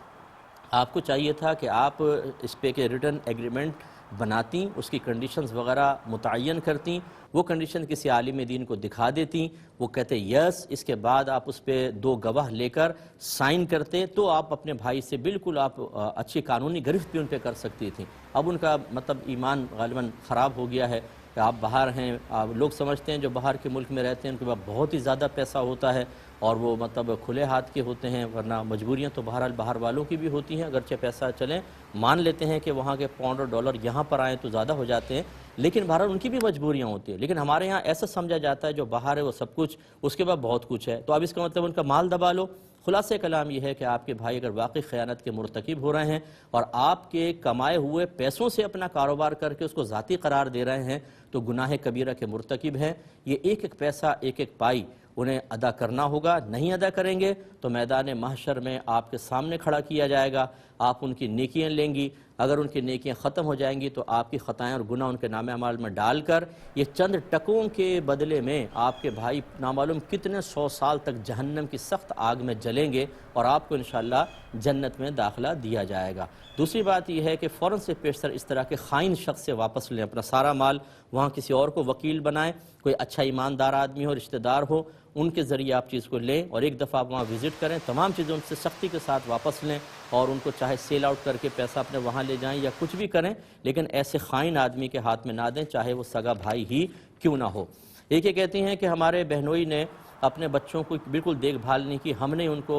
آپ کو چاہیے تھا کہ آپ اس پہ کہ ریٹن ایگریمنٹ بناتی، اس کی کنڈیشنز وغیرہ متعین کرتی، وہ کنڈیشن کسی عالم دین کو دکھا دیتی، وہ کہتے یس، اس کے بعد آپ اس پہ 2 گواہ لے کر سائن کرتے، تو آپ اپنے بھائی سے بالکل آپ اچھی قانونی گرفت بھی ان پہ کر سکتی تھیں۔ اب ان کا مطلب ایمان غالباً خراب ہو گیا ہے کہ آپ باہر ہیں، آپ لوگ سمجھتے ہیں جو باہر کے ملک میں رہتے ہیں ان کے پاس بہت ہی زیادہ پیسہ ہوتا ہے اور وہ مطلب کھلے ہاتھ کے ہوتے ہیں، ورنہ مجبوریاں تو بہرحال باہر والوں کی بھی ہوتی ہیں، اگرچہ پیسہ چلیں مان لیتے ہیں کہ وہاں کے پاؤنڈ اور ڈالر یہاں پر آئیں تو زیادہ ہو جاتے ہیں، لیکن بہرحال ان کی بھی مجبوریاں ہوتی ہیں۔ لیکن ہمارے ہاں ایسا سمجھا جاتا ہے جو باہر ہے وہ سب کچھ، اس کے بعد بہت کچھ ہے، تو اب اس کا مطلب ان کا مال دبا لو۔ خلاصہ کلام یہ ہے کہ آپ کے بھائی اگر واقعی خیانت کے مرتکب ہو رہے ہیں اور آپ کے کمائے ہوئے پیسوں سے اپنا کاروبار کر کے اس کو ذاتی قرار دے رہے ہیں تو گناہ کبیرہ کے مرتکب ہیں۔ یہ ایک ایک پیسہ، ایک ایک پائی انہیں ادا کرنا ہوگا، نہیں ادا کریں گے تو میدان محشر میں آپ کے سامنے کھڑا کیا جائے گا، آپ ان کی نیکیاں لیں گی، اگر ان کی نیکیاں ختم ہو جائیں گی تو آپ کی خطائیں اور گناہ ان کے نامہ اعمال میں ڈال کر یہ چند ٹکوں کے بدلے میں آپ کے بھائی نامعلوم کتنے 100 سال تک جہنم کی سخت آگ میں جلیں گے اور آپ کو انشاءاللہ جنت میں داخلہ دیا جائے گا۔ دوسری بات یہ ہے کہ فوراً سے پیشتر اس طرح کے خائن شخص سے واپس لیں اپنا سارا مال، وہاں کسی اور کو وکیل بنائیں، کوئی اچھا ایماندار آدمی ہو، رشتہ دار ہو، ان کے ذریعے آپ چیز کو لیں اور ایک دفعہ آپ وہاں وزٹ کریں، تمام چیزیں ان سے سختی کے ساتھ واپس لیں اور ان کو چاہے سیل آؤٹ کر کے پیسہ اپنے وہاں لے جائیں یا کچھ بھی کریں، لیکن ایسے خائن آدمی کے ہاتھ میں نہ دیں، چاہے وہ سگا بھائی ہی کیوں نہ ہو۔ ایک یہ کہتی ہیں کہ ہمارے بہنوئی نے اپنے بچوں کو بالکل دیکھ بھال نہیں کی، ہم نے ان کو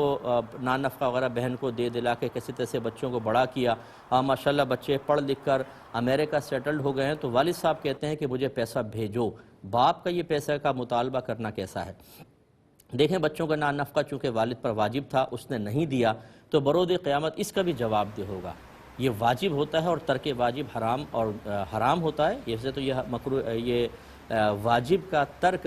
نان نفقہ وغیرہ بہن کو دے دلا کے کسی طرح سے بچوں کو بڑا کیا، ماشاءاللہ بچے پڑھ لکھ کر امریکہ سیٹلڈ ہو گئے ہیں، تو والد صاحب کہتے ہیں کہ مجھے پیسہ بھیجو۔ باپ کا یہ پیسہ کا مطالبہ کرنا کیسا ہے؟ دیکھیں، بچوں کا نان نفقہ چونکہ والد پر واجب تھا، اس نے نہیں دیا تو برود قیامت اس کا بھی جواب دہ ہوگا۔ یہ واجب ہوتا ہے اور ترک واجب حرام ہوتا ہے، یہ سے تو یہ واجب کا ترک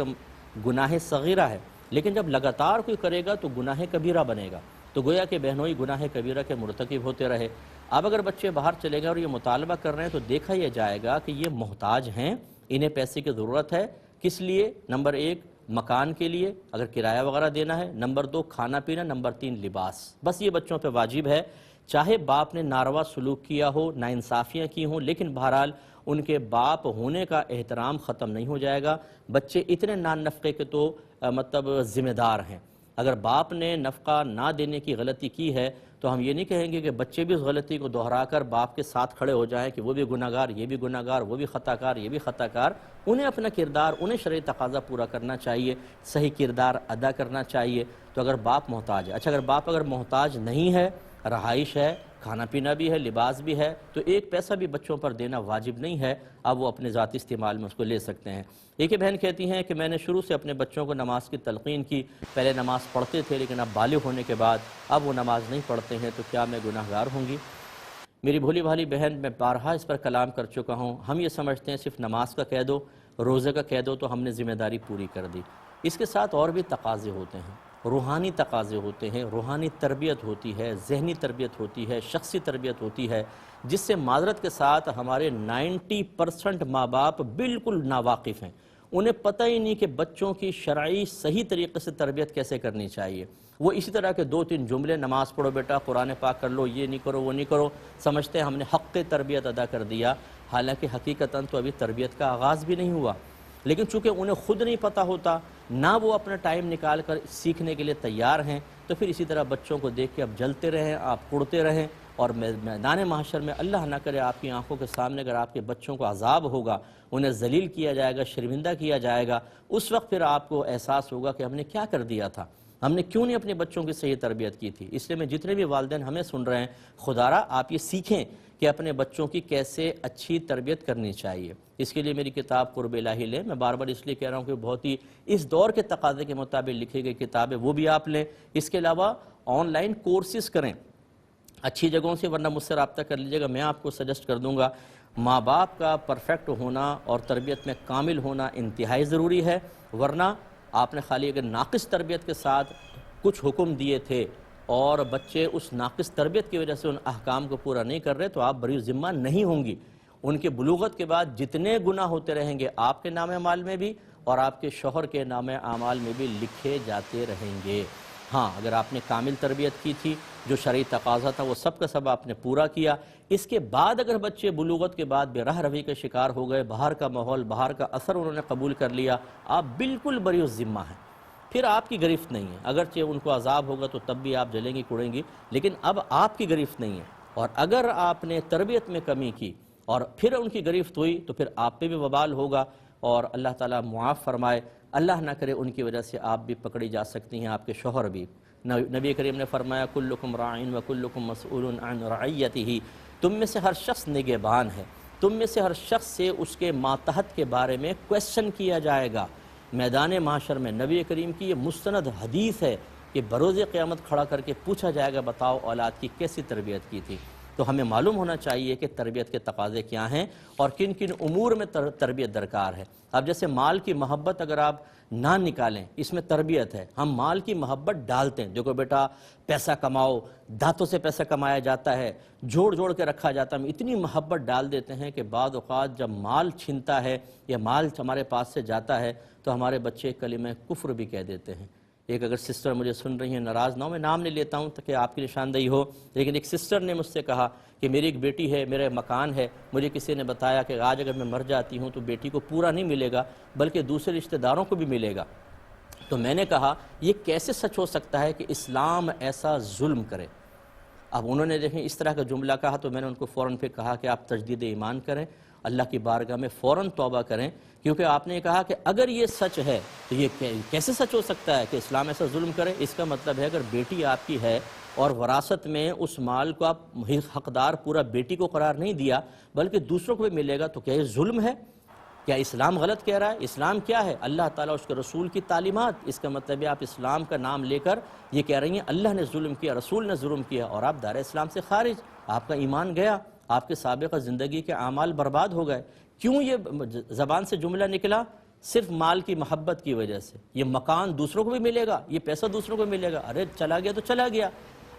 گناہ صغیرہ ہے، لیکن جب لگاتار کوئی کرے گا تو گناہ کبیرہ بنے گا، تو گویا کہ بہنوئی گناہ کبیرہ کے مرتکب ہوتے رہے۔ اب اگر بچے باہر چلے گئے اور یہ مطالبہ کر رہے ہیں تو دیکھا یہ جائے گا کہ یہ محتاج ہیں، انہیں پیسے کی ضرورت ہے، کس لیے؟ نمبر 1 مکان کے لیے اگر کرایہ وغیرہ دینا ہے، نمبر 2 کھانا پینا، نمبر 3 لباس، بس یہ بچوں پہ واجب ہے۔ چاہے باپ نے ناروا سلوک کیا ہو، ناانصافیاں کی ہوں، لیکن بہرحال ان کے باپ ہونے کا احترام ختم نہیں ہو جائے گا۔ بچے اتنے نان نفقے کے تو مطلب ذمہ دار ہیں، اگر باپ نے نفقہ نہ دینے کی غلطی کی ہے تو ہم یہ نہیں کہیں گے کہ بچے بھی اس غلطی کو دہرا کر باپ کے ساتھ کھڑے ہو جائیں کہ وہ بھی گناہ گار، یہ بھی گناہ گار، وہ بھی خطا کار، یہ بھی خطا کار۔ انہیں اپنا کردار، انہیں شرعی تقاضا پورا کرنا چاہیے، صحیح کردار ادا کرنا چاہیے۔ تو اگر باپ محتاج ہے، اچھا اگر باپ محتاج نہیں ہے، رہائش ہے، کھانا پینا بھی ہے، لباس بھی ہے، تو ایک پیسہ بھی بچوں پر دینا واجب نہیں ہے، اب وہ اپنے ذاتی استعمال میں اس کو لے سکتے ہیں۔ ایک بہن کہتی ہیں کہ میں نے شروع سے اپنے بچوں کو نماز کی تلقین کی، پہلے نماز پڑھتے تھے لیکن اب بالغ ہونے کے بعد اب وہ نماز نہیں پڑھتے ہیں، تو کیا میں گناہ گار ہوں گی؟ میری بھولی بھالی بہن، میں بارہا اس پر کلام کر چکا ہوں، ہم یہ سمجھتے ہیں صرف نماز کا کہہ دو، روزے کا کہہ دو تو ہم نے ذمہ داری پوری کر دی، اس کے ساتھ اور بھی تقاضے ہوتے ہیں۔ روحانی تقاضے ہوتے ہیں، روحانی تربیت ہوتی ہے، ذہنی تربیت ہوتی ہے، شخصی تربیت ہوتی ہے، جس سے معذرت کے ساتھ ہمارے 90% ماں باپ بالکل ناواقف ہیں۔ انہیں پتہ ہی نہیں کہ بچوں کی شرعی صحیح طریقے سے تربیت کیسے کرنی چاہیے۔ وہ اسی طرح کے 2-3 جملے، نماز پڑھو بیٹا، قرآن پاک کر لو، یہ نہیں کرو، وہ نہیں کرو، سمجھتے ہیں ہم نے حق تربیت ادا کر دیا، حالانکہ حقیقتاً تو ابھی تربیت کا آغاز بھی نہیں ہوا۔ لیکن چونکہ انہیں خود نہیں پتہ ہوتا، نہ وہ اپنا ٹائم نکال کر سیکھنے کے لیے تیار ہیں، تو پھر اسی طرح بچوں کو دیکھ کے اب جلتے رہیں، آپ کڑتے رہیں، اور میدان محشر میں اللہ نہ کرے آپ کی آنکھوں کے سامنے اگر آپ کے بچوں کو عذاب ہوگا، انہیں ذلیل کیا جائے گا، شرمندہ کیا جائے گا، اس وقت پھر آپ کو احساس ہوگا کہ ہم نے کیا کر دیا تھا، ہم نے کیوں نہیں اپنے بچوں کی صحیح تربیت کی تھی۔ اس لیے میں جتنے بھی والدین ہمیں سن رہے ہیں، خدارا آپ یہ سیکھیں کہ اپنے بچوں کی کیسے اچھی تربیت کرنی چاہیے۔ اس کے لیے میری کتاب قرب الہی لیں، میں بار بار اس لیے کہہ رہا ہوں کہ بہت ہی اس دور کے تقاضے کے مطابق لکھی گئی کتاب ہے، وہ بھی آپ لیں۔ اس کے علاوہ آن لائن کورسز کریں اچھی جگہوں سے، ورنہ مجھ سے رابطہ کر لیجیے گا، میں آپ کو سجیسٹ کر دوں گا۔ ماں باپ کا پرفیکٹ ہونا اور تربیت میں کامل ہونا انتہائی ضروری ہے، ورنہ آپ نے خالی اگر ناقص تربیت کے ساتھ کچھ حکم دیے تھے اور بچے اس ناقص تربیت کی وجہ سے ان احکام کو پورا نہیں کر رہے، تو آپ بری ذمہ نہیں ہوں گی۔ ان کے بلوغت کے بعد جتنے گناہ ہوتے رہیں گے آپ کے نام اعمال میں بھی اور آپ کے شوہر کے نام اعمال میں بھی لکھے جاتے رہیں گے۔ ہاں، اگر آپ نے کامل تربیت کی تھی، جو شرعی تقاضا تھا وہ سب کا سب آپ نے پورا کیا، اس کے بعد اگر بچے بلوغت کے بعد بے راہ روی کے شکار ہو گئے، باہر کا ماحول، باہر کا اثر انہوں نے قبول کر لیا، آپ بالکل بری الذمہ ہیں، پھر آپ کی گرفت نہیں ہے۔ اگرچہ ان کو عذاب ہوگا تو تب بھی آپ جلیں گی کڑیں گی، لیکن اب آپ کی گرفت نہیں ہے۔ اور اگر آپ نے تربیت میں کمی کی اور پھر ان کی گرفت ہوئی تو پھر آپ پہ بھی وبال ہوگا، اور اللہ تعالیٰ معاف فرمائے، اللہ نہ کرے ان کی وجہ سے آپ بھی پکڑی جا سکتی ہیں، آپ کے شوہر بھی۔ نبی کریم نے فرمایا کلکم راعٍ وکلکم مسئول عن رعیتہ، تم میں سے ہر شخص نگہبان ہے، تم میں سے ہر شخص سے اس کے ماتحت کے بارے میں کویسچن کیا جائے گا میدان محشر میں۔ نبی کریم کی یہ مستند حدیث ہے کہ بروز قیامت کھڑا کر کے پوچھا جائے گا بتاؤ اولاد کی کیسی تربیت کی تھی۔ تو ہمیں معلوم ہونا چاہیے کہ تربیت کے تقاضے کیا ہیں اور کن کن امور میں تربیت درکار ہے۔ اب جیسے مال کی محبت اگر آپ نہ نکالیں، اس میں تربیت ہے، ہم مال کی محبت ڈالتے ہیں، دیکھو بیٹا پیسہ کماؤ، دانتوں سے پیسہ کمایا جاتا ہے، جوڑ جوڑ کے رکھا جاتا ہے، ہم اتنی محبت ڈال دیتے ہیں کہ بعض اوقات جب مال چھنتا ہے یا مال ہمارے پاس سے جاتا ہے تو ہمارے بچے کلمہ کفر بھی کہہ دیتے ہیں۔ ایک اگر سسٹر مجھے سن رہی ہیں، ناراض نہ ہو، میں نام نہیں لیتا ہوں تاکہ آپ کی نشاندہی ہو، لیکن ایک سسٹر نے مجھ سے کہا کہ میری ایک بیٹی ہے، میرا مکان ہے، مجھے کسی نے بتایا کہ آج اگر میں مر جاتی ہوں تو بیٹی کو پورا نہیں ملے گا بلکہ دوسرے رشتہ داروں کو بھی ملے گا۔ تو میں نے کہا یہ کیسے سچ ہو سکتا ہے کہ اسلام ایسا ظلم کرے؟ اب انہوں نے دیکھیں اس طرح کا جملہ کہا تو میں نے ان کو فوراً پھر کہا کہ آپ تجدید ایمان کریں، اللہ کی بارگاہ میں فوراً توبہ کریں، کیونکہ آپ نے کہا کہ اگر یہ سچ ہے تو یہ کیسے سچ ہو سکتا ہے کہ اسلام ایسا ظلم کرے؟ اس کا مطلب ہے اگر بیٹی آپ کی ہے اور وراثت میں اس مال کو آپ حقدار پورا بیٹی کو قرار نہیں دیا بلکہ دوسروں کو بھی ملے گا، تو کیا یہ ظلم ہے؟ کیا اسلام غلط کہہ رہا ہے؟ اسلام کیا ہے؟ اللہ تعالیٰ اس کے رسول کی تعلیمات۔ اس کا مطلب ہے آپ اسلام کا نام لے کر یہ کہہ رہی ہیں اللہ نے ظلم کیا، رسول نے ظلم کیا، اور آپ دائرہ اسلام سے خارج، آپ کا ایمان گیا، آپ کے سابقہ زندگی کے اعمال برباد ہو گئے۔ کیوں یہ زبان سے جملہ نکلا؟ صرف مال کی محبت کی وجہ سے۔ یہ مکان دوسروں کو بھی ملے گا، یہ پیسہ دوسروں کو ملے گا، ارے چلا گیا تو چلا گیا،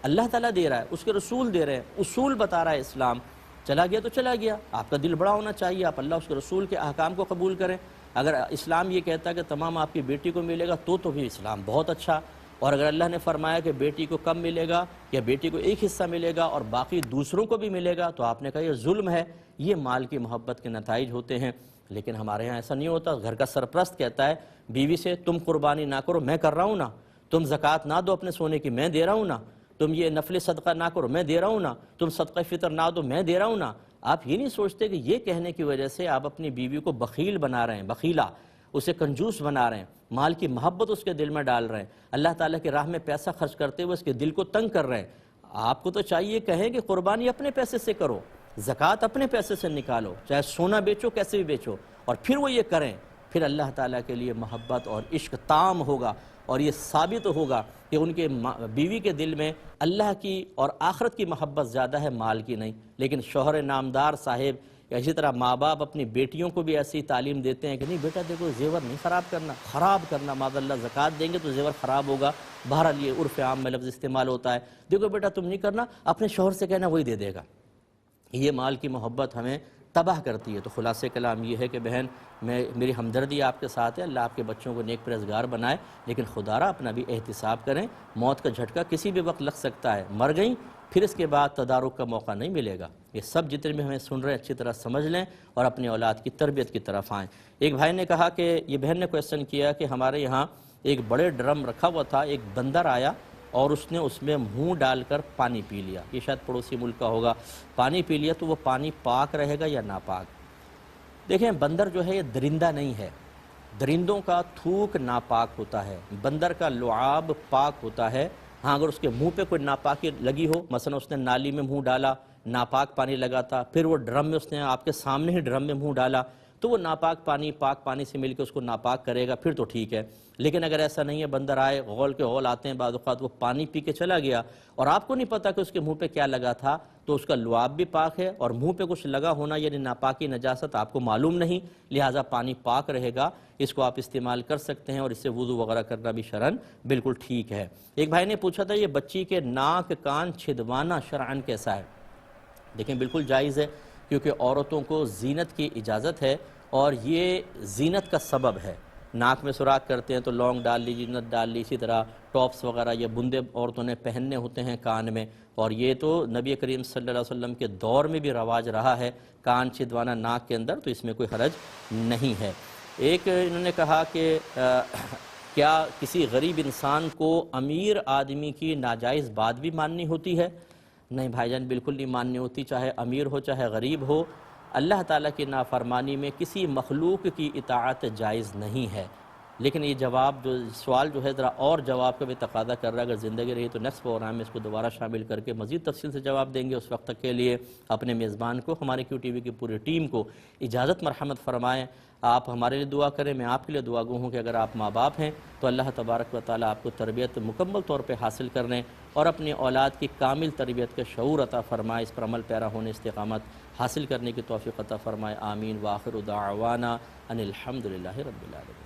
اللہ تعالیٰ دے رہا ہے، اس کے رسول دے رہے ہیں، اصول بتا رہا ہے اسلام، چلا گیا تو چلا گیا۔ آپ کا دل بڑا ہونا چاہیے، آپ اللہ اس کے رسول کے احکام کو قبول کریں۔ اگر اسلام یہ کہتا ہے کہ تمام آپ کی بیٹی کو ملے گا تو بھی اسلام بہت اچھا، اور اگر اللہ نے فرمایا کہ بیٹی کو کم ملے گا یا بیٹی کو ایک حصہ ملے گا اور باقی دوسروں کو بھی ملے گا تو آپ نے کہا یہ ظلم ہے۔ یہ مال کی محبت کے نتائج ہوتے ہیں، لیکن ہمارے ہاں ایسا نہیں ہوتا۔ گھر کا سرپرست کہتا ہے بیوی سے تم قربانی نہ کرو، میں کر رہا ہوں نا، تم زکوٰۃ نہ دو اپنے سونے کی، میں دے رہا ہوں نا، تم یہ نفل صدقہ نہ کرو، میں دے رہا ہوں نا، تم صدقہ فطر نہ دو، میں دے رہا ہوں نا۔ آپ یہ نہیں سوچتے کہ یہ کہنے کی وجہ سے آپ اپنی بیوی کو بخیل بنا رہے ہیں، بخیلہ، اسے کنجوس بنا رہے ہیں، مال کی محبت اس کے دل میں ڈال رہے ہیں، اللہ تعالیٰ کی راہ میں پیسہ خرچ کرتے ہوئے اس کے دل کو تنگ کر رہے ہیں۔ آپ کو تو چاہیے کہیں کہ قربانی اپنے پیسے سے کرو، زکوٰۃ اپنے پیسے سے نکالو، چاہے سونا بیچو کیسے بھی بیچو، اور پھر وہ یہ کریں، پھر اللہ تعالیٰ کے لیے محبت اور عشق تام ہوگا، اور یہ ثابت ہوگا کہ ان کے بیوی کے دل میں اللہ کی اور آخرت کی محبت زیادہ ہے، مال کی نہیں۔ لیکن شوہر نامدار صاحب یا اسی طرح ماں باپ اپنی بیٹیوں کو بھی ایسی تعلیم دیتے ہیں کہ نہیں بیٹا دیکھو زیور نہیں خراب کرنا معاذ اللہ، زکوٰۃ دیں گے تو زیور خراب ہوگا، بہرحال یہ عرف عام میں لفظ استعمال ہوتا ہے، دیکھو بیٹا تم نہیں کرنا، اپنے شوہر سے کہنا وہی دے دے گا۔ یہ مال کی محبت ہمیں تباہ کرتی ہے۔ تو خلاصہ کلام یہ ہے کہ بہن میری ہمدردی آپ کے ساتھ ہے، اللہ آپ کے بچوں کو نیک پرہیزگار بنائے، لیکن خدا را اپنا بھی احتساب کریں، موت کا جھٹکا کسی بھی وقت لگ سکتا ہے، مر گئیں پھر اس کے بعد تدارک کا موقع نہیں ملے گا۔ یہ سب جتنے بھی ہمیں سن رہے ہیں اچھی طرح سمجھ لیں اور اپنی اولاد کی تربیت کی طرف آئیں۔ ایک بھائی نے کہا کہ یہ بہن نے کویسچن کیا کہ ہمارے یہاں ایک بڑے ڈرم رکھا ہوا تھا، ایک بندر آیا اور اس نے اس میں منہ ڈال کر پانی پی لیا، یہ شاید پڑوسی ملک کا ہوگا، پانی پی لیا تو وہ پانی پاک رہے گا یا ناپاک؟ دیکھیں بندر جو ہے یہ درندہ نہیں ہے، درندوں کا تھوک ناپاک ہوتا ہے، بندر کا لعاب پاک ہوتا ہے۔ ہاں اگر اس کے منہ پہ کوئی ناپاکی لگی ہو، مثلا اس نے نالی میں منہ ڈالا، ناپاک پانی لگا تھا، پھر وہ ڈرم میں اس نے آپ کے سامنے ہی ڈرم میں منہ ڈالا، تو وہ ناپاک پانی پاک پانی سے مل کے اس کو ناپاک کرے گا، پھر تو ٹھیک ہے۔ لیکن اگر ایسا نہیں ہے، بندر آئے غول کے غول آتے ہیں، بعض اوقات وہ پانی پی کے چلا گیا اور آپ کو نہیں پتا کہ اس کے منہ پہ کیا لگا تھا، تو اس کا لعاب بھی پاک ہے اور منہ پہ کچھ لگا ہونا یعنی ناپاکی نجاست آپ کو معلوم نہیں، لہٰذا پانی پاک رہے گا، اس کو آپ استعمال کر سکتے ہیں اور اس سے وضو وغیرہ کرنا بھی شرعاً بالکل ٹھیک ہے۔ ایک بھائی نے پوچھا تھا یہ بچی کے ناک کان چھدوانا شرعاً کیسا ہے؟ دیکھیں بالکل جائز ہے، کیونکہ عورتوں کو زینت کی اجازت ہے اور یہ زینت کا سبب ہے۔ ناک میں سوراخ کرتے ہیں تو لونگ ڈال لی، جنت ڈال لی، اسی طرح ٹاپس وغیرہ یا بندے عورتوں نے پہننے ہوتے ہیں کان میں، اور یہ تو نبی کریم صلی اللہ علیہ وسلم کے دور میں بھی رواج رہا ہے کان چھدوانا ناک کے اندر، تو اس میں کوئی حرج نہیں ہے۔ ایک انہوں نے کہا کہ کیا کسی غریب انسان کو امیر آدمی کی ناجائز بات بھی ماننی ہوتی ہے؟ نہیں بھائی جان بالکل نہیں ماننی ہوتی، چاہے امیر ہو چاہے غریب ہو، اللہ تعالیٰ کی نافرمانی میں کسی مخلوق کی اطاعت جائز نہیں ہے۔ لیکن یہ سوال جو ہے ذرا اور جواب کا بھی تقاضا کر رہا ہے، اگر زندگی رہی تو نیکسٹ پروگرام میں اس کو دوبارہ شامل کر کے مزید تفصیل سے جواب دیں گے۔ اس وقت تک کے لیے اپنے میزبان کو، ہماری کیو ٹی وی کی پوری ٹیم کو اجازت مرحمت فرمائیں۔ آپ ہمارے لیے دعا کریں، میں آپ کے لیے دعا گو ہوں کہ اگر آپ ماں باپ ہیں تو اللہ تبارک و تعالیٰ آپ کو تربیت مکمل طور پہ حاصل کرنے اور اپنی اولاد کی کامل تربیت کا شعور عطا فرمائے، اس پر عمل پیرا ہونے استقامت حاصل کرنے کی توفیق عطا فرمائے، آمین۔ وآخر دعوانا ان الحمدللہ رب العالمین۔